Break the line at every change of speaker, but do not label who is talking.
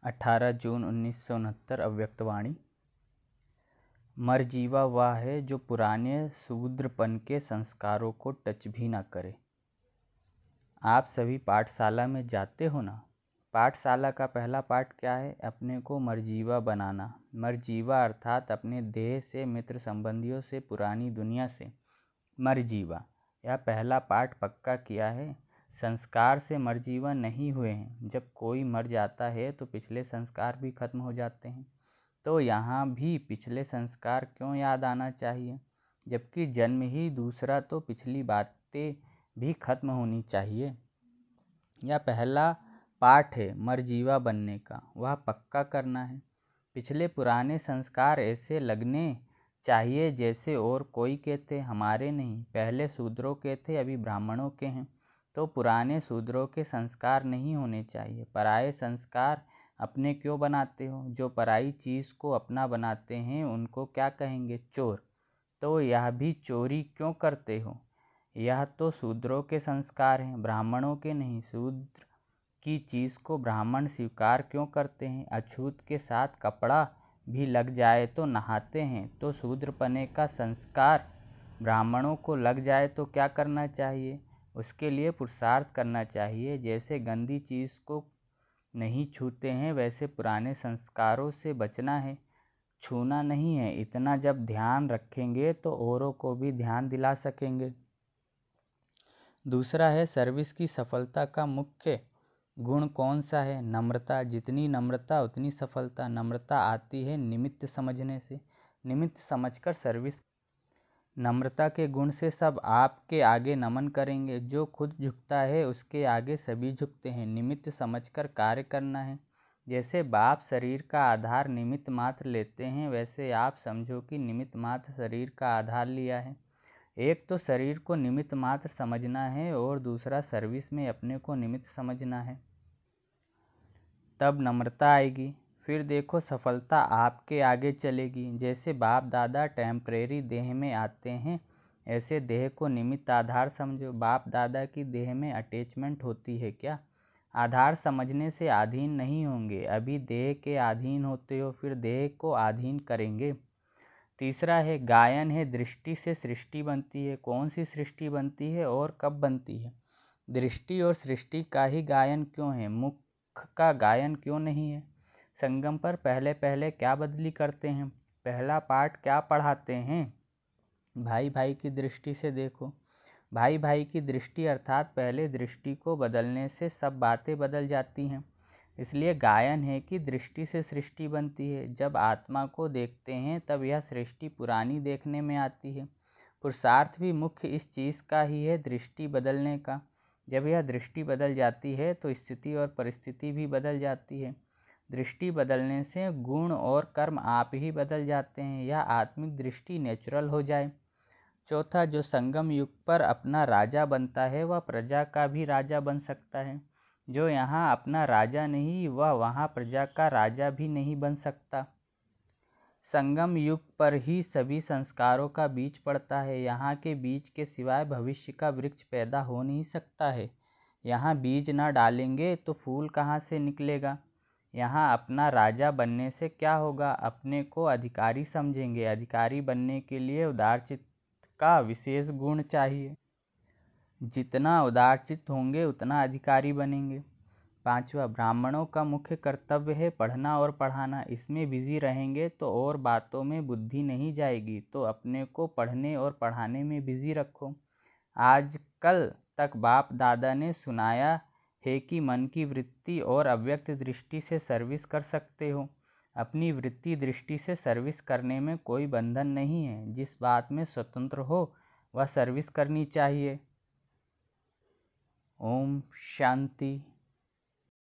18 जून 1969 अव्यक्तवाणी। मरजीवा वह है जो पुराने शूद्रपन के संस्कारों को टच भी ना करे। आप सभी पाठशाला में जाते हो ना। पाठशाला का पहला पाठ क्या है? अपने को मरजीवा बनाना। मरजीवा अर्थात अपने देह से, मित्र संबंधियों से, पुरानी दुनिया से मरजीवा। यह पहला पाठ पक्का किया है। संस्कार से मरजीवा नहीं हुए हैं। जब कोई मर जाता है तो पिछले संस्कार भी खत्म हो जाते हैं। तो यहाँ भी पिछले संस्कार क्यों याद आना चाहिए? जबकि जन्म ही दूसरा, तो पिछली बातें भी खत्म होनी चाहिए। यह पहला पाठ है मरजीवा बनने का, वह पक्का करना है। पिछले पुराने संस्कार ऐसे लगने चाहिए जैसे और कोई के थे, हमारे नहीं। पहले शूद्रों के थे, अभी ब्राह्मणों के हैं, तो पुराने शूद्रों के संस्कार नहीं होने चाहिए। पराये संस्कार अपने क्यों बनाते हो? जो पराई चीज़ को अपना बनाते हैं उनको क्या कहेंगे? चोर। तो यह भी चोरी क्यों करते हो? यह तो शूद्रों के संस्कार हैं, ब्राह्मणों के नहीं। शूद्र की चीज़ को ब्राह्मण स्वीकार क्यों करते हैं? अछूत के साथ कपड़ा भी लग जाए तो नहाते हैं, तो शूद्रपने का संस्कार ब्राह्मणों को लग जाए तो क्या करना चाहिए? उसके लिए पुरुषार्थ करना चाहिए। जैसे गंदी चीज़ को नहीं छूते हैं, वैसे पुराने संस्कारों से बचना है, छूना नहीं है। इतना जब ध्यान रखेंगे तो औरों को भी ध्यान दिला सकेंगे। दूसरा है सर्विस की सफलता का मुख्य गुण कौन सा है? नम्रता। जितनी नम्रता उतनी सफलता। नम्रता आती है निमित्त समझने से। निमित्त समझकर सर्विस। नम्रता के गुण से सब आपके आगे नमन करेंगे। जो खुद झुकता है उसके आगे सभी झुकते हैं। निमित्त समझकर कार्य करना है। जैसे बाप शरीर का आधार निमित्त मात्र लेते हैं, वैसे आप समझो कि निमित्त मात्र शरीर का आधार लिया है। एक तो शरीर को निमित्त मात्र समझना है और दूसरा सर्विस में अपने को निमित्त समझना है, तब नम्रता आएगी। फिर देखो सफलता आपके आगे चलेगी। जैसे बाप दादा टेम्परेरी देह में आते हैं, ऐसे देह को निमित्त आधार समझो। बाप दादा की देह में अटैचमेंट होती है क्या? आधार समझने से अधीन नहीं होंगे। अभी देह के अधीन होते हो, फिर देह को अधीन करेंगे। तीसरा है गायन है। दृष्टि से सृष्टि बनती है। कौन सी सृष्टि बनती है और कब बनती है? दृष्टि और सृष्टि का ही गायन क्यों है? मुख का गायन क्यों नहीं है? संगम पर पहले पहले क्या बदली करते हैं? पहला पाठ क्या पढ़ाते हैं? भाई भाई की दृष्टि से देखो। भाई भाई की दृष्टि अर्थात पहले दृष्टि को बदलने से सब बातें बदल जाती हैं। इसलिए गायन है कि दृष्टि से सृष्टि बनती है। जब आत्मा को देखते हैं तब यह सृष्टि पुरानी देखने में आती है। पुरुषार्थ भी मुख्य इस चीज़ का ही है, दृष्टि बदलने का। जब यह दृष्टि बदल जाती है तो स्थिति और परिस्थिति भी बदल जाती है। दृष्टि बदलने से गुण और कर्म आप ही बदल जाते हैं। यह आत्मिक दृष्टि नेचुरल हो जाए। चौथा, जो संगम युग पर अपना राजा बनता है वह प्रजा का भी राजा बन सकता है। जो यहाँ अपना राजा नहीं, वह वहाँ प्रजा का राजा भी नहीं बन सकता। संगम युग पर ही सभी संस्कारों का बीज पड़ता है। यहाँ के बीज के सिवाय भविष्य का वृक्ष पैदा हो नहीं सकता है। यहाँ बीज न डालेंगे तो फूल कहाँ से निकलेगा? यहाँ अपना राजा बनने से क्या होगा? अपने को अधिकारी समझेंगे। अधिकारी बनने के लिए उदारचित्त का विशेष गुण चाहिए। जितना उदारचित्त होंगे उतना अधिकारी बनेंगे। पांचवा, ब्राह्मणों का मुख्य कर्तव्य है पढ़ना और पढ़ाना। इसमें बिजी रहेंगे तो और बातों में बुद्धि नहीं जाएगी, तो अपने को पढ़ने और पढ़ाने में बिजी रखो। आजकल तक बाप दादा ने सुनाया है कि मन की वृत्ति और अव्यक्त दृष्टि से सर्विस कर सकते हो। अपनी वृत्ति दृष्टि से सर्विस करने में कोई बंधन नहीं है। जिस बात में स्वतंत्र हो वह सर्विस करनी चाहिए। ओम शांति।